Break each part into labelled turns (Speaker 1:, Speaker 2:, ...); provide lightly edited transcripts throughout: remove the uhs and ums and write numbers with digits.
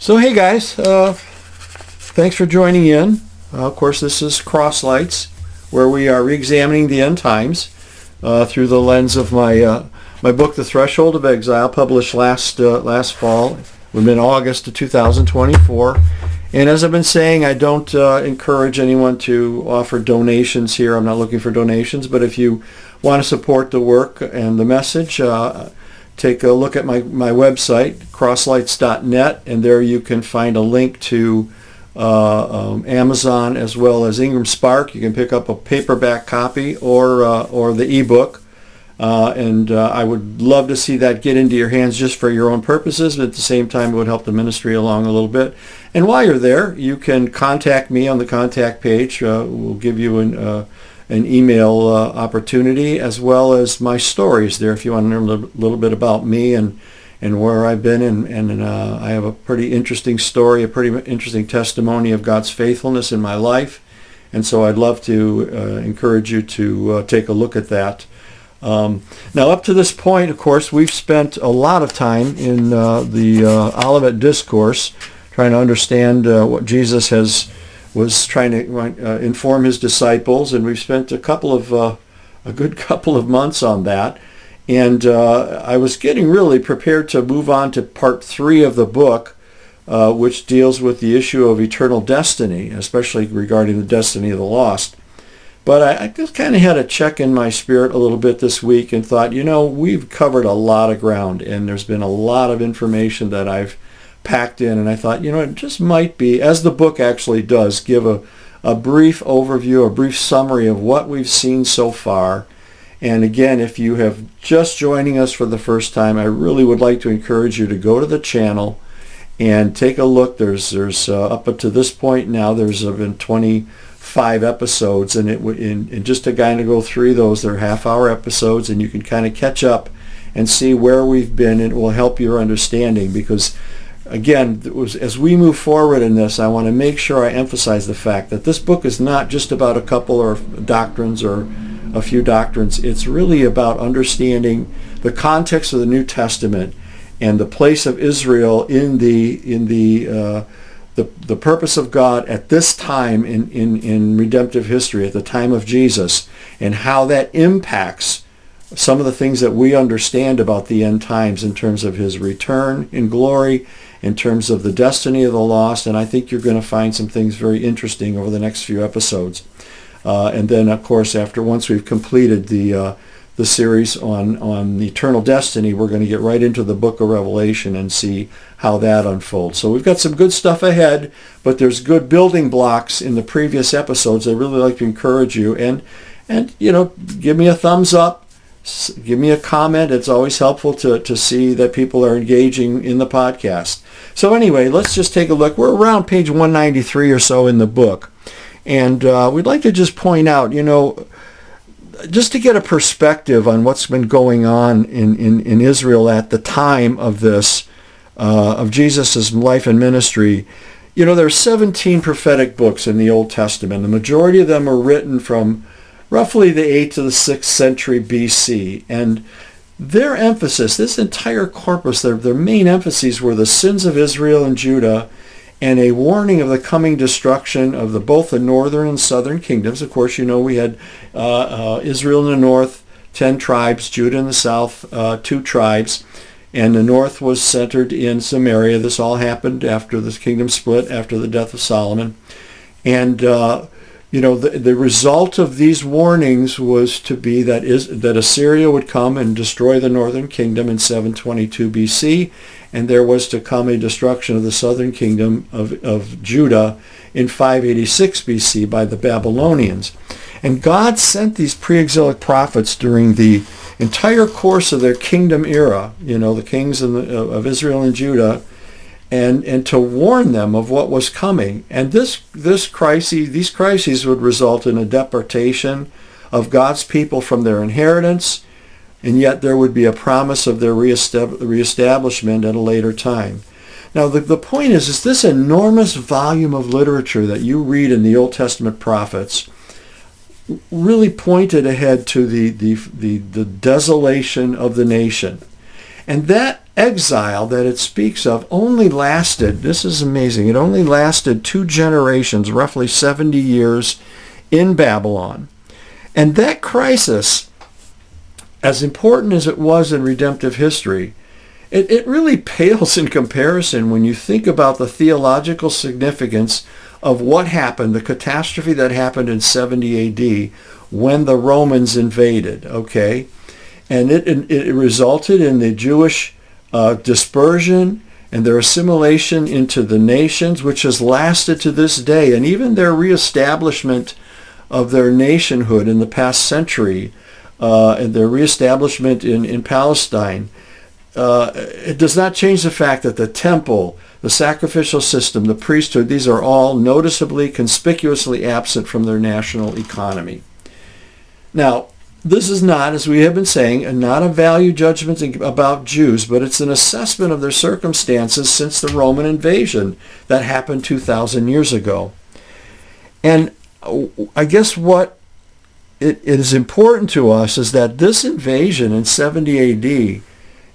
Speaker 1: So hey guys, thanks for joining in. Of course, this is Crosslights, where we are re-examining the end times through the lens of my my book, The Threshold of Exile, published last fall, in August of 2024. And as I've been saying, I don't encourage anyone to offer donations here. I'm not looking for donations, but if you want to support the work and the message, take a look at my website, crosslights.net, and there you can find a link to Amazon as well as Ingram Spark. You can pick up a paperback copy or the ebook, and I would love to see that get into your hands just for your own purposes, but at the same time it would help the ministry along a little bit. And while you're there, you can contact me on the contact page. We'll give you an email opportunity, as well as my stories there if you want to learn a little bit about me and where I've been. And I have a pretty interesting story, a pretty interesting testimony of God's faithfulness in my life. And so I'd love to encourage you to take a look at that. Now, up to this point, of course, we've spent a lot of time in the Olivet Discourse trying to understand what Jesus was trying to inform his disciples, and we've spent a good couple of months on that. And I was getting really prepared to move on to part 3 of the book, which deals with the issue of eternal destiny, especially regarding the destiny of the lost. But I just kind of had a check in my spirit a little bit this week and thought, we've covered a lot of ground, and there's been a lot of information that I've packed in, and I thought, it just might be, as the book actually does, give a brief overview, a brief summary of what we've seen so far. And again, if you have just joining us for the first time, I really would like to encourage you to go to the channel and take a look. There's up to this point now, there's been 25 episodes, and just to kind of go through those, they're half-hour episodes, and you can kind of catch up and see where we've been, and it will help your understanding, because again, as we move forward in this, I want to make sure I emphasize the fact that this book is not just about a couple of doctrines or a few doctrines. It's really about understanding the context of the New Testament and the place of Israel in the purpose of God at this time in redemptive history, at the time of Jesus, and how that impacts some of the things that we understand about the end times in terms of his return in glory, in terms of the destiny of the lost. And I think you're going to find some things very interesting over the next few episodes. And then, of course, once we've completed the series on eternal destiny, we're going to get right into the book of Revelation and see how that unfolds. So we've got some good stuff ahead, but there's good building blocks in the previous episodes. I'd really like to encourage you. And give me a thumbs up. Give me a comment. It's always helpful to see that people are engaging in the podcast. So anyway, let's just take a look. We're around page 193 or so in the book. And we'd like to just point out, just to get a perspective on what's been going on in Israel at the time of this, of Jesus' life and ministry. There are 17 prophetic books in the Old Testament. The majority of them are written from roughly the 8th to the 6th century BC. And their emphasis, this entire corpus, their main emphases were the sins of Israel and Judah, and a warning of the coming destruction of both the northern and southern kingdoms. Of course, we had Israel in the north, 10 tribes, Judah in the south, 2 tribes, and the north was centered in Samaria. This all happened after this kingdom split, after the death of Solomon. And the result of these warnings was to be that Assyria would come and destroy the northern kingdom in 722 BC, and there was to come a destruction of the southern kingdom of Judah in 586 BC by the Babylonians. And God sent these pre-exilic prophets during the entire course of their kingdom era, the kings of Israel and Judah, and to warn them of what was coming. And these crises would result in a deportation of God's people from their inheritance, and yet there would be a promise of their reestablishment at a later time. Now, the point is this enormous volume of literature that you read in the Old Testament prophets really pointed ahead to the desolation of the nation. And that exile that it speaks of only lasted, this is amazing, it only lasted 2 generations, roughly 70 years in Babylon. And that crisis, as important as it was in redemptive history, it really pales in comparison when you think about the theological significance of what happened, the catastrophe that happened in 70 AD when the Romans invaded, okay? And it resulted in the Jewish dispersion and their assimilation into the nations, which has lasted to this day. And even their reestablishment of their nationhood in the past century, and their reestablishment in Palestine, it does not change the fact that the temple, the sacrificial system, the priesthood, these are all noticeably, conspicuously absent from their national economy. Now, this is not, as we have been saying, not a value judgment about Jews, but it's an assessment of their circumstances since the Roman invasion that happened 2,000 years ago. And I guess what it is important to us is that this invasion in 70 AD,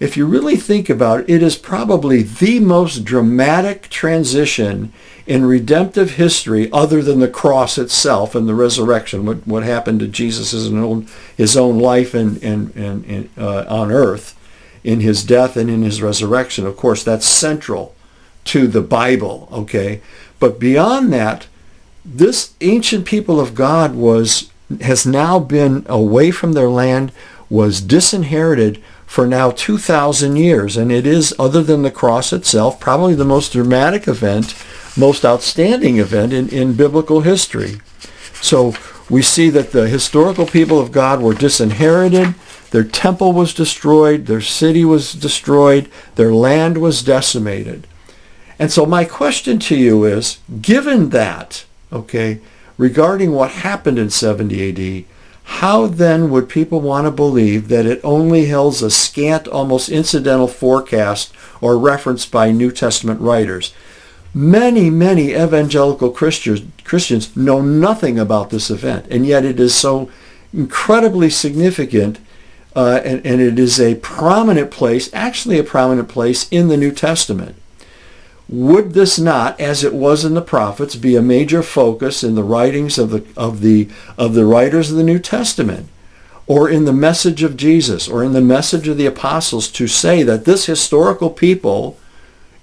Speaker 1: if you really think about it, it is probably the most dramatic transition in redemptive history other than the cross itself and the resurrection, what happened to Jesus' his own life and on earth, in his death and in his resurrection. Of course, that's central to the Bible, okay? But beyond that, this ancient people of God has now been away from their land, was disinherited for now 2,000 years. And it is, other than the cross itself, probably the most dramatic event, most outstanding event in biblical history. So we see that the historical people of God were disinherited, their temple was destroyed, their city was destroyed, their land was decimated. And so my question to you is, given that, okay, regarding what happened in 70 AD, how then would people want to believe that it only holds a scant, almost incidental forecast or reference by New Testament writers? Many, many evangelical Christians know nothing about this event, and yet it is so incredibly significant, and it is a prominent place, actually a prominent place in the New Testament. Would this not, as it was in the prophets, be a major focus in the writings of the writers of the New Testament, or in the message of Jesus, or in the message of the apostles, to say that this historical people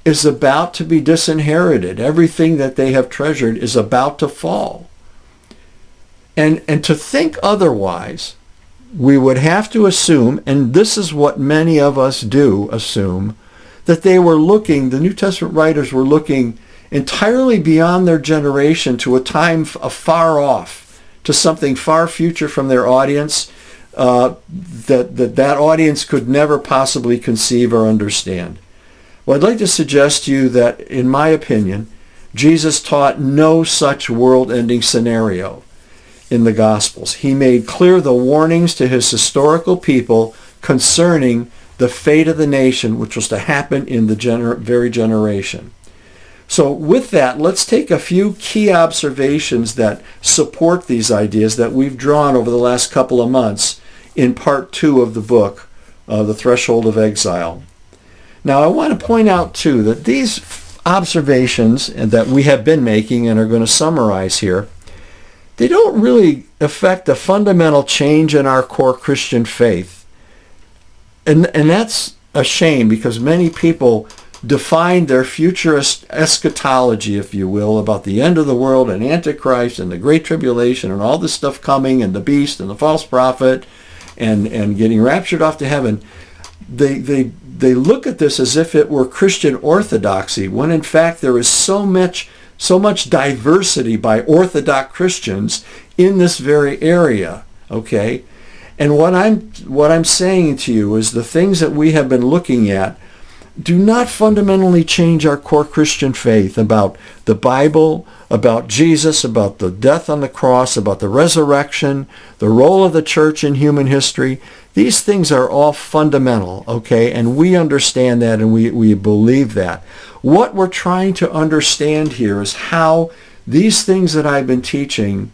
Speaker 1: is about to be disinherited? Everything that they have treasured is about to fall. And to think otherwise, we would have to assume, and this is what many of us do assume, that they were looking, the New Testament writers were looking entirely beyond their generation to a time far off, to something far future from their audience, that audience could never possibly conceive or understand. Well, I'd like to suggest to you that, in my opinion, Jesus taught no such world-ending scenario in the Gospels. He made clear the warnings to his historical people concerning the fate of the nation, which was to happen in the very generation. So with that, let's take a few key observations that support these ideas that we've drawn over the last couple of months in part 2 of the book, The Threshold of Exile. Now, I want to point out, too, that these observations that we have been making and are going to summarize here, they don't really affect a fundamental change in our core Christian faith. And that's a shame, because many people define their futurist eschatology, if you will, about the end of the world and Antichrist and the Great Tribulation and all this stuff coming, and the beast and the false prophet and getting raptured off to heaven. They look at this as if it were Christian orthodoxy, when in fact there is so much diversity by Orthodox Christians in this very area, okay? And what I'm saying to you is the things that we have been looking at do not fundamentally change our core Christian faith about the Bible, about Jesus, about the death on the cross, about the resurrection, the role of the church in human history. These things are all fundamental, okay? And we understand that, and we believe that. What we're trying to understand here is how these things that I've been teaching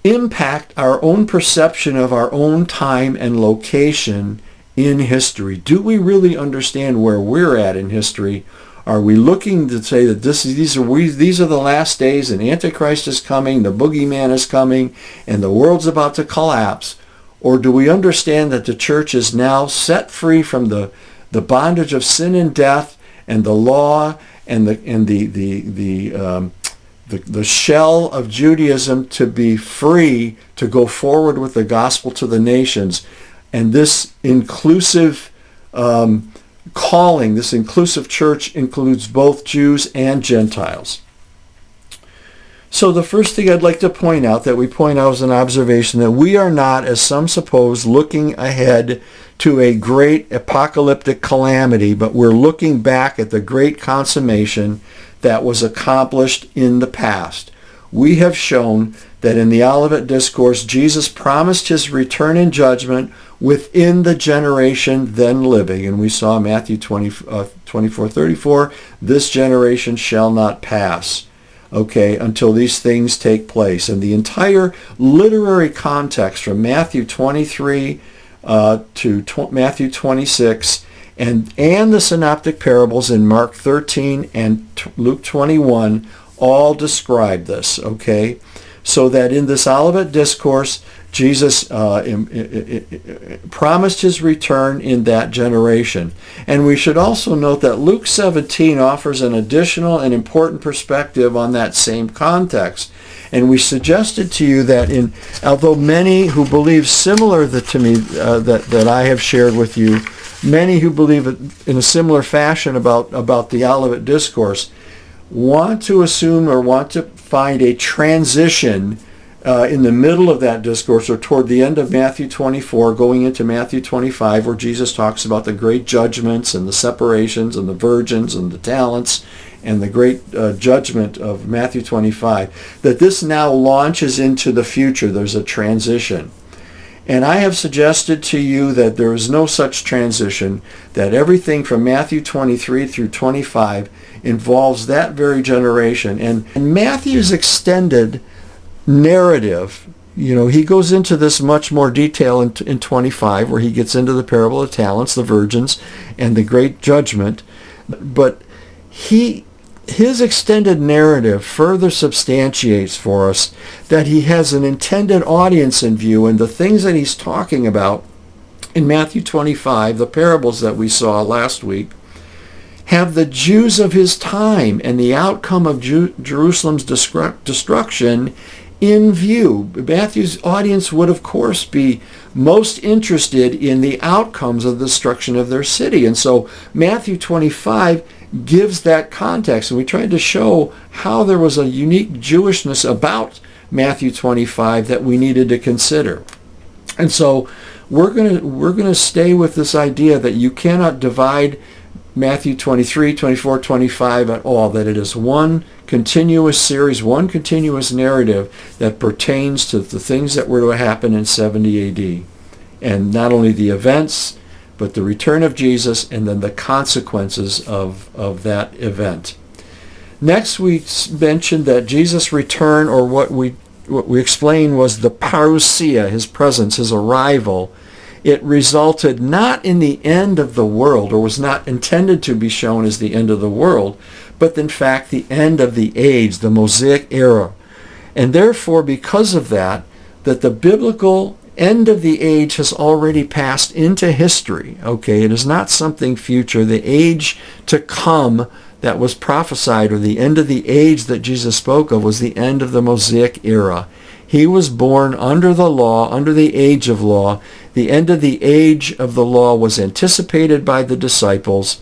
Speaker 1: impact our own perception of our own time and location in history? Do we really understand where we're at in history? Are we looking to say that these are the last days and Antichrist is coming, the boogeyman is coming, and the world's about to collapse? Or do we understand that the church is now set free from the bondage of sin and death and the law and the shell of Judaism, to be free to go forward with the gospel to the nations? And this inclusive calling, this inclusive church, includes both Jews and Gentiles. So the first thing I'd like to point out, that we point out as an observation, that we are not, as some suppose, looking ahead to a great apocalyptic calamity, but we're looking back at the great consummation that was accomplished in the past. We have shown that in the Olivet Discourse, Jesus promised his return in judgment within the generation then living. And we saw Matthew 24:34, this generation shall not pass, until these things take place. And the entire literary context from Matthew 23 to Matthew 26 and the synoptic parables in Mark 13 and Luke 21 all describe this, So that in this Olivet Discourse, Jesus promised his return in that generation. And we should also note that Luke 17 offers an additional and important perspective on that same context. And we suggested to you that although many who believe similar to me, that I have shared with you, many who believe in a similar fashion about the Olivet Discourse, want to assume or want to find a transition in the middle of that discourse, or toward the end of Matthew 24, going into Matthew 25, where Jesus talks about the great judgments and the separations and the virgins and the talents and the great judgment of Matthew 25, that this now launches into the future. There's a transition. And I have suggested to you that there is no such transition, that everything from Matthew 23 through 25 involves that very generation. And Matthew's extended narrative, he goes into this much more detail in 25, where he gets into the parable of talents, the virgins, and the great judgment. But his extended narrative further substantiates for us that he has an intended audience in view, and the things that he's talking about in Matthew 25, the parables that we saw last week, have the Jews of his time and the outcome of Jerusalem's destruction in view. Matthew's audience would, of course, be most interested in the outcomes of the destruction of their city. And so Matthew 25 gives that context. And we tried to show how there was a unique Jewishness about Matthew 25 that we needed to consider. And so we're going to stay with this idea that you cannot divide Matthew 23, 24, 25 at all, that it is one continuous series, one continuous narrative that pertains to the things that were to happen in 70 AD. And not only the events, but the return of Jesus and then the consequences of that event. Next, we mentioned that Jesus' return, or what we explained was the parousia, his presence, his arrival. It resulted not in the end of the world, or was not intended to be shown as the end of the world, but in fact the end of the age, the Mosaic era. And therefore, because of that the biblical end of the age has already passed into history. It is not something future. The age to come that was prophesied, or the end of the age that Jesus spoke of, was the end of the Mosaic era. He was born under the law, under the age of law. The end of the age of the law was anticipated by the disciples,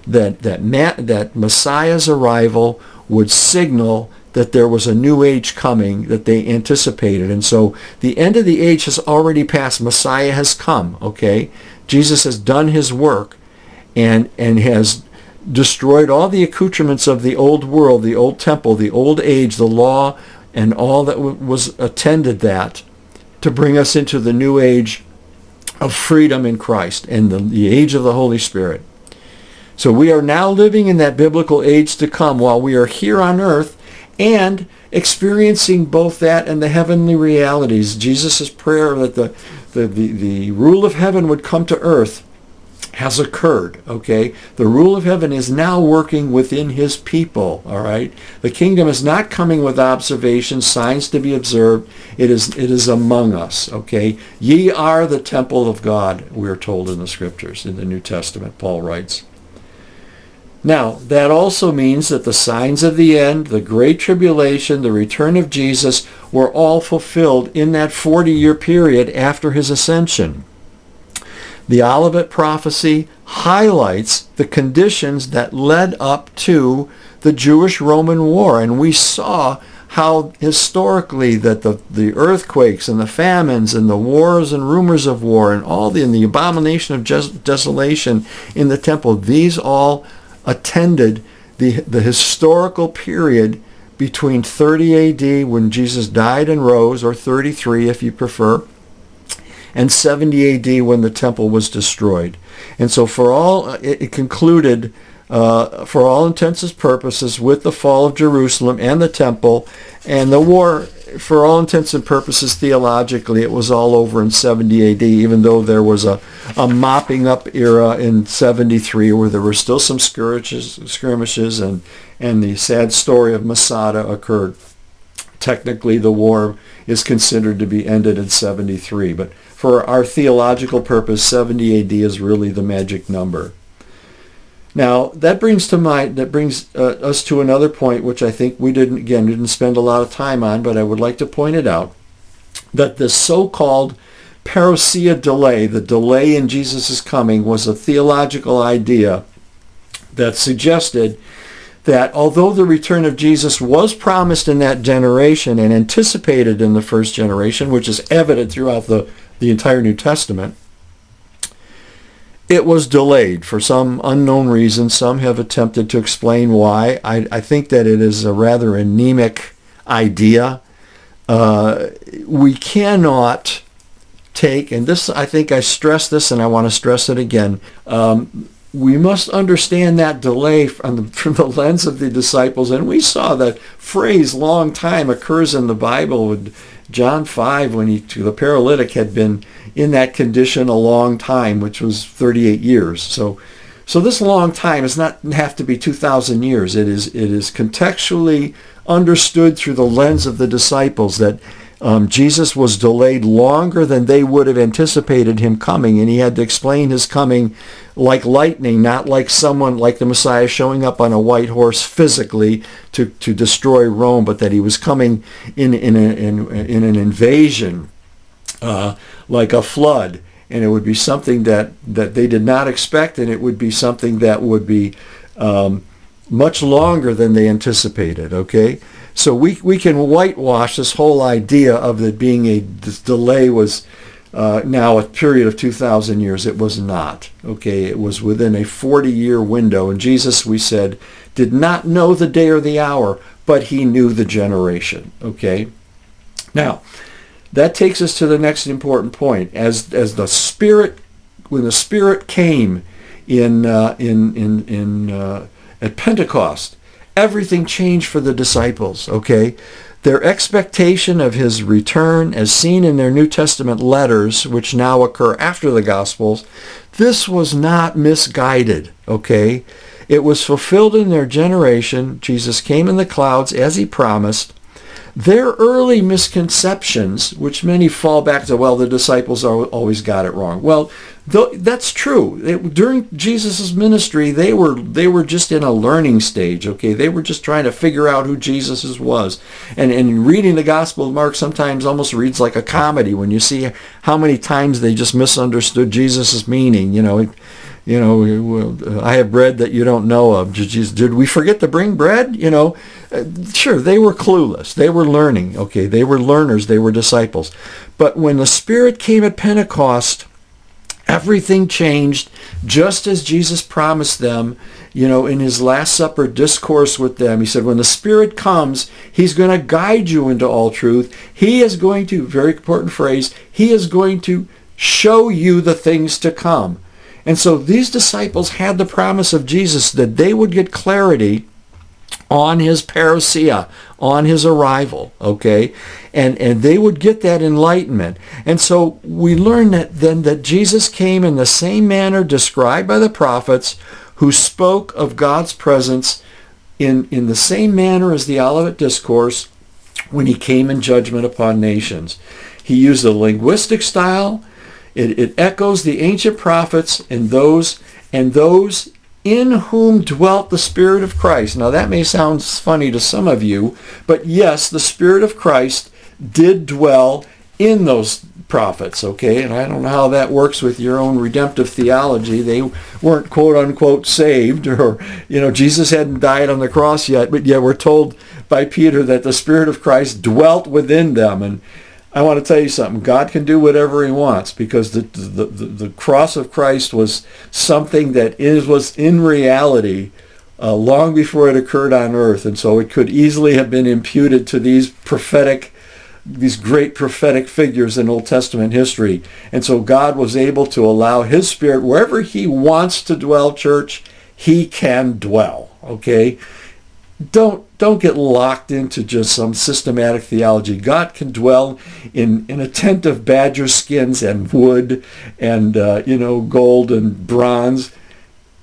Speaker 1: that Messiah's arrival would signal that there was a new age coming that they anticipated. And so the end of the age has already passed. Messiah has come, Jesus has done his work and has destroyed all the accoutrements of the old world, the old temple, the old age, the law, and all that was attended that, to bring us into the new age of freedom in Christ and the age of the Holy Spirit. So we are now living in that biblical age to come while we are here on earth, and experiencing both that and the heavenly realities. Jesus' prayer that the rule of heaven would come to earth has occurred, okay? The rule of heaven is now working within his people, all right? The kingdom is not coming with observation, signs to be observed. It is among us, okay? Ye are the temple of God, we're told in the scriptures, in the New Testament, Paul writes. Now, that also means that the signs of the end, the great tribulation, the return of Jesus, were all fulfilled in that 40-year period after his ascension. The Olivet prophecy highlights the conditions that led up to the Jewish-Roman War, and we saw how historically that the earthquakes and the famines and the wars and rumors of war and the abomination of desolation in the temple, these all attended the historical period between 30 A.D. when Jesus died and rose, or 33 if you prefer, and 70 A.D. when the temple was destroyed. And so it concluded, for all intents and purposes, with the fall of Jerusalem and the temple, and the war, for all intents and purposes, theologically, it was all over in 70 A.D., even though there was a mopping up era in 73 where there were still some skirmishes and the sad story of Masada occurred. Technically, the war is considered to be ended in 73, but for our theological purpose, 70 A.D. is really the magic number. Now, that brings us to another point, which I think we didn't spend a lot of time on, but I would like to point it out, that this so-called parousia delay, the delay in Jesus' coming, was a theological idea that suggested that although the return of Jesus was promised in that generation and anticipated in the first generation, which is evident throughout the entire New Testament, it was delayed for some unknown reason. Some have attempted to explain why. I think that it is a rather anemic idea. We cannot take, and this, I think I stressed this and I want to stress it again, we must understand that delay from the lens of the disciples. And we saw that phrase "long time" occurs in the Bible with John 5 when the paralytic had been in that condition a long time, which was 38 years. So this long time does not have to be 2,000 years. It is contextually understood through the lens of the disciples that Jesus was delayed longer than they would have anticipated him coming, and he had to explain his coming like lightning, not like someone like the Messiah showing up on a white horse physically to destroy Rome, but that he was coming in an invasion, like a flood, and it would be something that they did not expect, and it would be something that would be much longer than they anticipated, okay? So we can whitewash this whole idea of it being this delay was now a period of 2,000 years. It was not, okay? It was within a 40-year window, and Jesus, we said, did not know the day or the hour, but he knew the generation, okay? Now, that takes us to the next important point. As the Spirit, when the Spirit came at Pentecost, everything changed for the disciples, okay? Their expectation of his return, as seen in their New Testament letters, which now occur after the Gospels, this was not misguided, okay? It was fulfilled in their generation. Jesus came in the clouds as he promised. Their early misconceptions, which many fall back to, well, the disciples always got it wrong. Well, that's true. During Jesus' ministry, they were just in a learning stage, okay? They were just trying to figure out who Jesus was. And reading the Gospel of Mark sometimes almost reads like a comedy when you see how many times they just misunderstood Jesus' meaning, I have bread that you don't know of. Did we forget to bring bread? Sure, they were clueless. They were learning, okay? They were learners. They were disciples. But when the Spirit came at Pentecost, everything changed, just as Jesus promised them, in his Last Supper discourse with them. He said, when the Spirit comes, he's going to guide you into all truth. He is going to, very important phrase, he is going to show you the things to come. And so these disciples had the promise of Jesus that they would get clarity on his parousia, on his arrival, okay? And they would get that enlightenment. And so we learn that then that Jesus came in the same manner described by the prophets who spoke of God's presence in the same manner as the Olivet Discourse when he came in judgment upon nations. He used a linguistic style. It echoes the ancient prophets and those in whom dwelt the Spirit of Christ. Now that may sound funny to some of you, but yes, the Spirit of Christ did dwell in those prophets, okay? And I don't know how that works with your own redemptive theology. They weren't quote unquote saved, or, Jesus hadn't died on the cross yet, but yet we're told by Peter that the Spirit of Christ dwelt within them. And I want to tell you something. God can do whatever he wants, because the cross of Christ was something that was in reality long before it occurred on earth. And so it could easily have been imputed to these great prophetic figures in Old Testament history. And so God was able to allow his Spirit, wherever he wants to dwell, church, he can dwell, okay? Don't get locked into just some systematic theology. God can dwell in a tent of badger skins and wood and gold and bronze.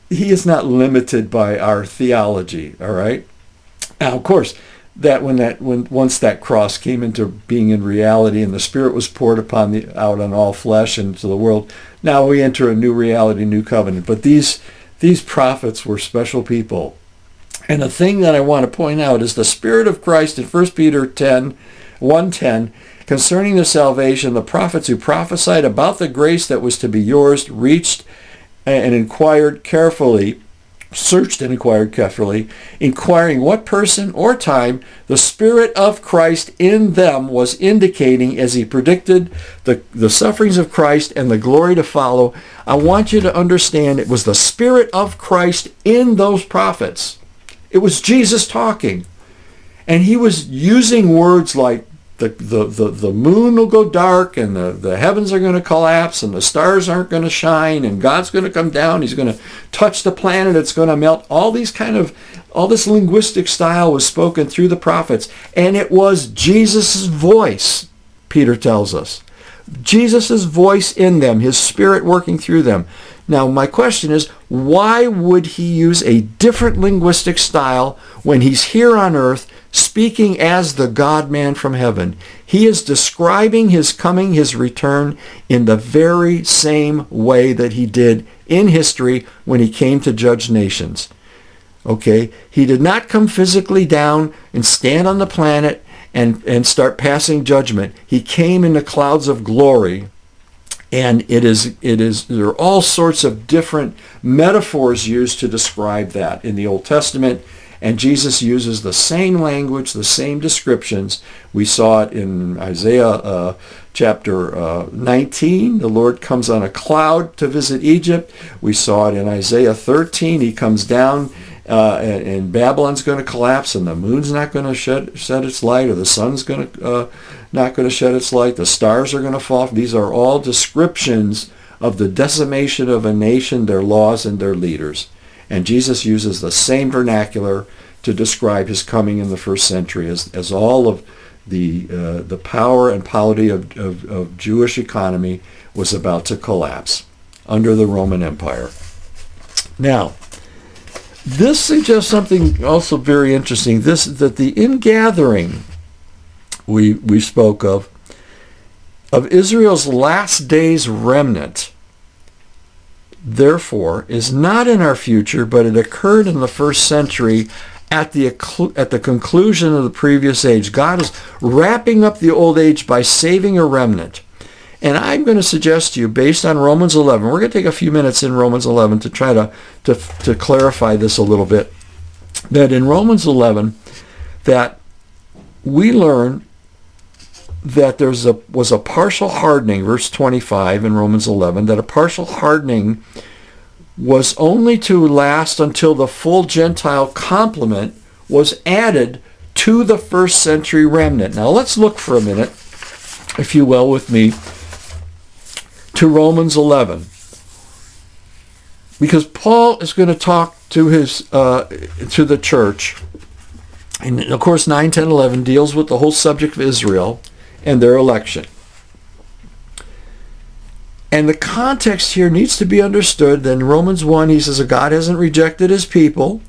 Speaker 1: He is not limited by our theology. All right. Now, of course, once that cross came into being in reality and the Spirit was poured out on all flesh and to the world, now we enter a new reality, new covenant. But these prophets were special people. And the thing that I want to point out is the Spirit of Christ in 1 Peter 1:10, concerning the salvation, the prophets who prophesied about the grace that was to be yours reached and inquired carefully, searched and inquired carefully, inquiring what person or time the Spirit of Christ in them was indicating as he predicted the sufferings of Christ and the glory to follow. I want you to understand it was the Spirit of Christ in those prophets. It was Jesus talking. And he was using words like the moon will go dark and the heavens are going to collapse and the stars aren't going to shine and God's going to come down. He's going to touch the planet. It's going to melt. All this linguistic style was spoken through the prophets. And it was Jesus' voice, Peter tells us. Jesus' voice in them, his Spirit working through them. Now, my question is, why would he use a different linguistic style when he's here on earth speaking as the God-man from heaven? He is describing his coming, his return, in the very same way that he did in history when he came to judge nations. Okay? He did not come physically down and stand on the planet and start passing judgment. He came in the clouds of glory. And there are all sorts of different metaphors used to describe that in the Old Testament. And Jesus uses the same language, the same descriptions. We saw it in Isaiah chapter 19. The Lord comes on a cloud to visit Egypt. We saw it in Isaiah 13. He comes down and Babylon's going to collapse and the moon's not going to shed its light, or the sun's not going to shed its light. The stars are going to fall. These are all descriptions of the decimation of a nation, their laws, and their leaders. And Jesus uses the same vernacular to describe his coming in the first century as all of the power and polity of Jewish economy was about to collapse under the Roman Empire. Now, this suggests something also very interesting. That the ingathering we spoke of Israel's last days remnant, therefore, is not in our future, but it occurred in the first century at the conclusion of the previous age. God is wrapping up the old age by saving a remnant. And I'm going to suggest to you, based on Romans 11, we're going to take a few minutes in Romans 11 to try to clarify this a little bit, that in Romans 11, that we learn that there was a partial hardening, verse 25 in Romans 11, that a partial hardening was only to last until the full Gentile complement was added to the first century remnant. Now let's look for a minute, if you will, with me, to Romans 11, because Paul is going to talk to the church And of course 9, 10, 11 deals with the whole subject of Israel and their election. And the context here needs to be understood. Then Romans 1, he says that God hasn't rejected his people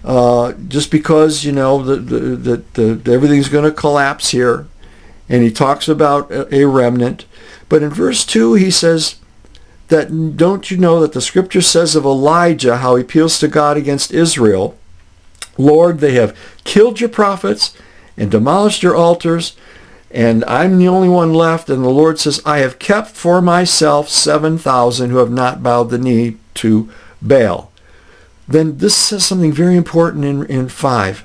Speaker 1: just because, that everything's going to collapse here. And he talks about a remnant. But in verse 2, he says that, don't you know that the scripture says of Elijah, how he appeals to God against Israel, Lord, they have killed your prophets and demolished your altars, and I'm the only one left. And the Lord says, I have kept for myself 7,000 who have not bowed the knee to Baal. Then this says something very important in 5.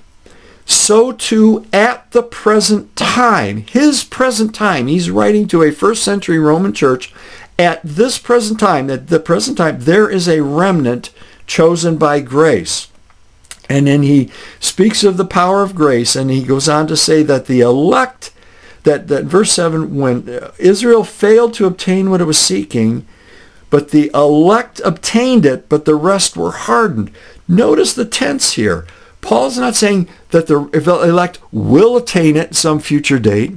Speaker 1: So too at the present time, his present time, he's writing to a first century Roman church, at this present time, there is a remnant chosen by grace. And then he speaks of the power of grace, and he goes on to say that the elect, that verse 7, when Israel failed to obtain what it was seeking, but the elect obtained it, but the rest were hardened. Notice the tense here. Paul's not saying that the elect will attain it at some future date.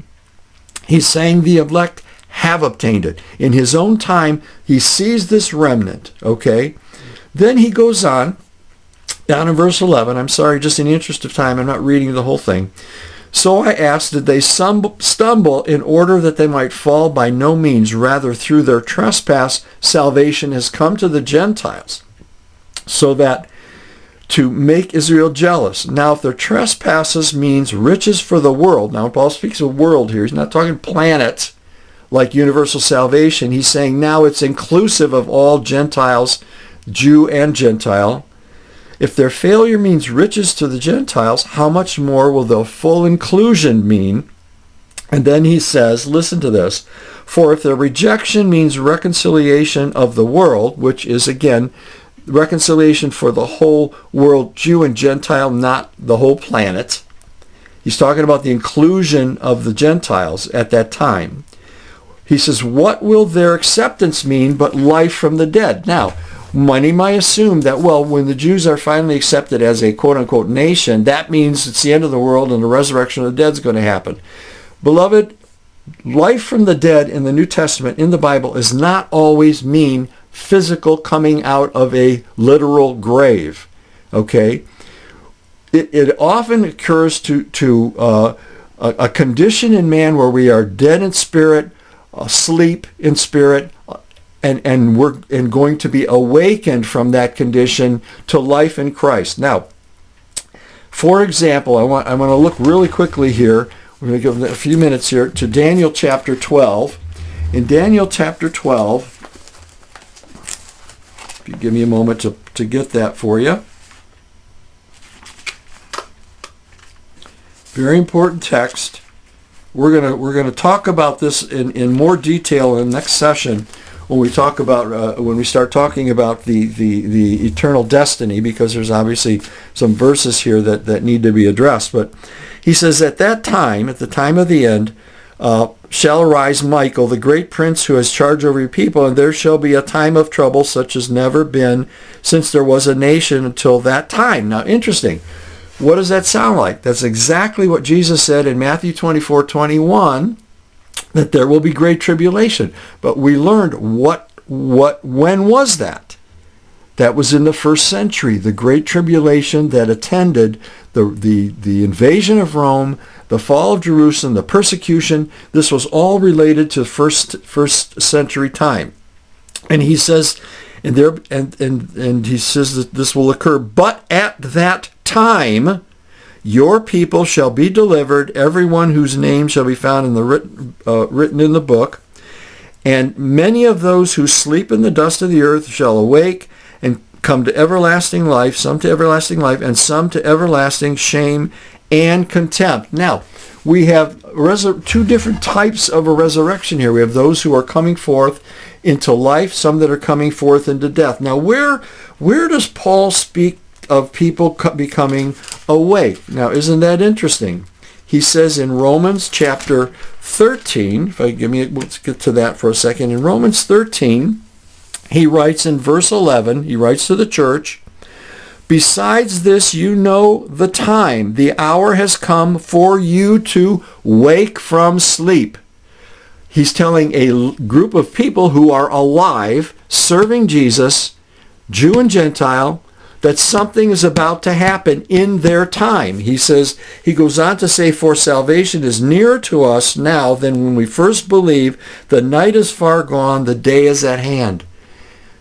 Speaker 1: He's saying the elect have obtained it. In his own time, he sees this remnant, okay? Then he goes on, down in verse 11. I'm sorry, just in the interest of time, I'm not reading the whole thing. So I asked, did they stumble in order that they might fall? By no means. Rather, through their trespass, salvation has come to the Gentiles, so that to make Israel jealous. Now, if their trespasses means riches for the world, now Paul speaks of world here. He's not talking planets like universal salvation. He's saying now it's inclusive of all Gentiles, Jew and Gentile. If their failure means riches to the Gentiles, how much more will the full inclusion mean? And then he says, listen to this, for if their rejection means reconciliation of the world, which is again reconciliation for the whole world, Jew and Gentile, not the whole planet. He's talking about the inclusion of the Gentiles at that time. He says, what will their acceptance mean but life from the dead? Now, many might assume that, well, when the Jews are finally accepted as a quote-unquote nation, that means it's the end of the world and the resurrection of the dead is going to happen. Beloved, life from the dead in the New Testament, in the Bible, does not always mean physical coming out of a literal grave, okay? It often occurs to a condition in man where we are dead in spirit, asleep in spirit, and we're going to be awakened from that condition to life in Christ. Now, for example, I want to look really quickly here. We're going to give a few minutes here to Daniel chapter 12. In Daniel chapter 12, if you give me a moment to get that for you. Very important text. We're gonna talk about this in more detail in the next session when we talk about when we start talking about the eternal destiny, because there's obviously some verses here that need to be addressed. But he says, at that time, at the time of the end, shall arise Michael, the great prince who has charge over your people, and there shall be a time of trouble such as never been since there was a nation until that time. Now, interesting. What does that sound like? That's exactly what Jesus said in Matthew 24:21, that there will be great tribulation. But we learned when was that? That was in the first century, the great tribulation that attended the invasion of Rome, the fall of Jerusalem, the persecution. This was all related to first century time. And he says, and he says that this will occur, but at that time your people shall be delivered, everyone whose name shall be found in the written in the book. And many of those who sleep in the dust of the earth shall awake and come to everlasting life, some to everlasting life, and some to everlasting shame and contempt. Now, we have two different types of a resurrection here. We have those who are coming forth into life, some that are coming forth into death. Now, where does Paul speak of people becoming awake? Now, isn't that interesting? He says in Romans chapter 13, let's get to that for a second. In Romans 13, he writes in verse 11, he writes to the church, Besides this, you know the time. The hour has come for you to wake from sleep. He's telling a group of people who are alive, serving Jesus, Jew and Gentile, that something is about to happen in their time. He goes on to say, for salvation is nearer to us now than when we first believed. The night is far gone, the day is at hand.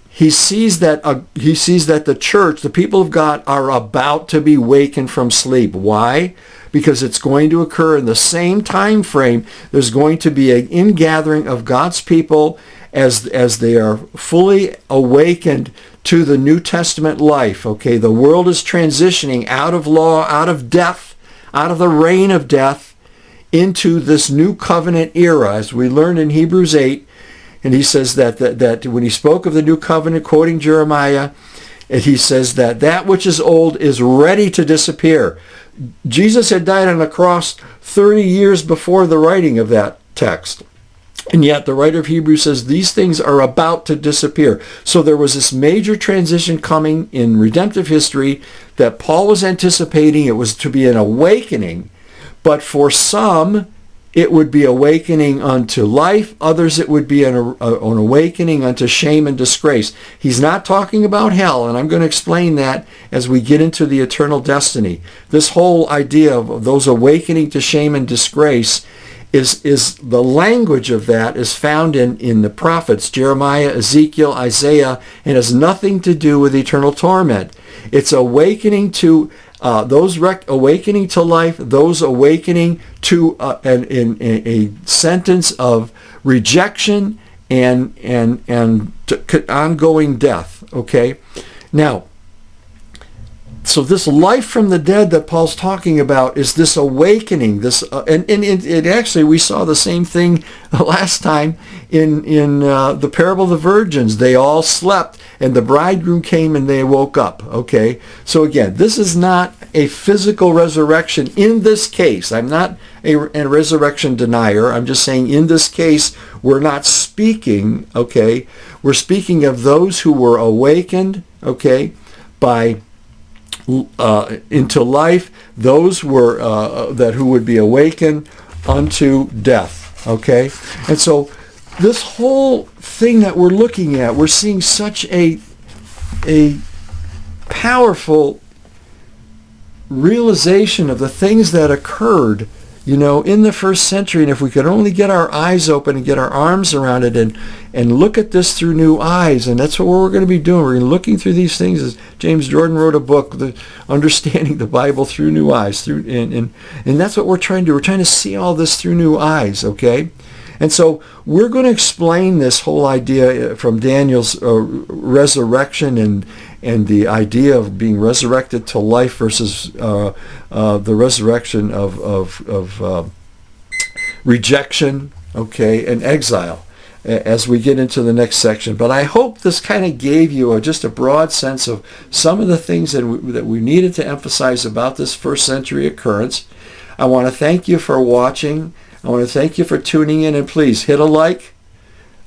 Speaker 1: He sees that the church, the people of God, are about to be wakened from sleep. Why? Because it's going to occur in the same time frame. There's going to be an ingathering of God's people as they are fully awakened to the New Testament life. Okay, the world is transitioning out of law, out of death, out of the reign of death, into this new covenant era, as we learned in Hebrews 8. And he says that when he spoke of the new covenant, quoting Jeremiah, and he says that which is old is ready to disappear. Jesus had died on the cross 30 years before the writing of that text. And yet the writer of Hebrews says these things are about to disappear. So there was this major transition coming in redemptive history that Paul was anticipating. It was to be an awakening. But for some, it would be awakening unto life. Others, it would be an awakening unto shame and disgrace. He's not talking about hell, and I'm going to explain that as we get into the eternal destiny. This whole idea of those awakening to shame and disgrace is the language of that is found in the prophets, Jeremiah, Ezekiel, Isaiah, and has nothing to do with eternal torment. It's awakening to awakening to life, those awakening to a sentence of rejection and ongoing death. Okay, now, so this life from the dead that Paul's talking about is this awakening. And actually we saw the same thing last time in the parable of the virgins. They all slept, and the bridegroom came and they woke up. Okay, so again, this is not a physical resurrection in this case. I'm not a resurrection denier. I'm just saying in this case we're not speaking. Okay, we're speaking of those who were awakened. Okay, by into life, those were who would be awakened unto death. Okay, and so this whole thing that we're looking at, we're seeing such a powerful realization of the things that occurred, in the first century. And if we could only get our eyes open and get our arms around it and look at this through new eyes, and that's what we're going to be doing. We're looking through these things. As James Jordan wrote a book, Understanding the Bible Through New Eyes, and that's what we're trying to do. We're trying to see all this through new eyes, okay? And so we're going to explain this whole idea from Daniel's resurrection and the idea of being resurrected to life versus the resurrection of rejection, okay, and exile as we get into the next section. But I hope this kind of gave you just a broad sense of some of the things that we needed to emphasize about this first century occurrence. I want to thank you for watching. I want to thank you for tuning in, and please hit a like,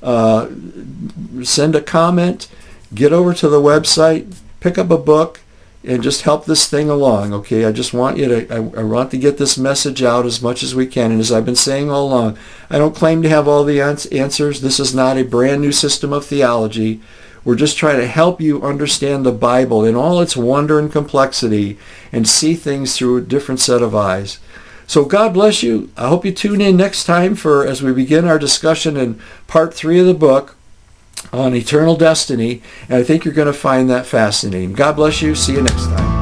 Speaker 1: send a comment, get over to the website, pick up a book, and just help this thing along, okay? I just want you to, I want to get this message out as much as we can. And as I've been saying all along, I don't claim to have all the answers. This is not a brand new system of theology. We're just trying to help you understand the Bible in all its wonder and complexity and see things through a different set of eyes. So God bless you. I hope you tune in next time as we begin our discussion in part 3 of the book on eternal destiny. And I think you're going to find that fascinating. God bless you. See you next time.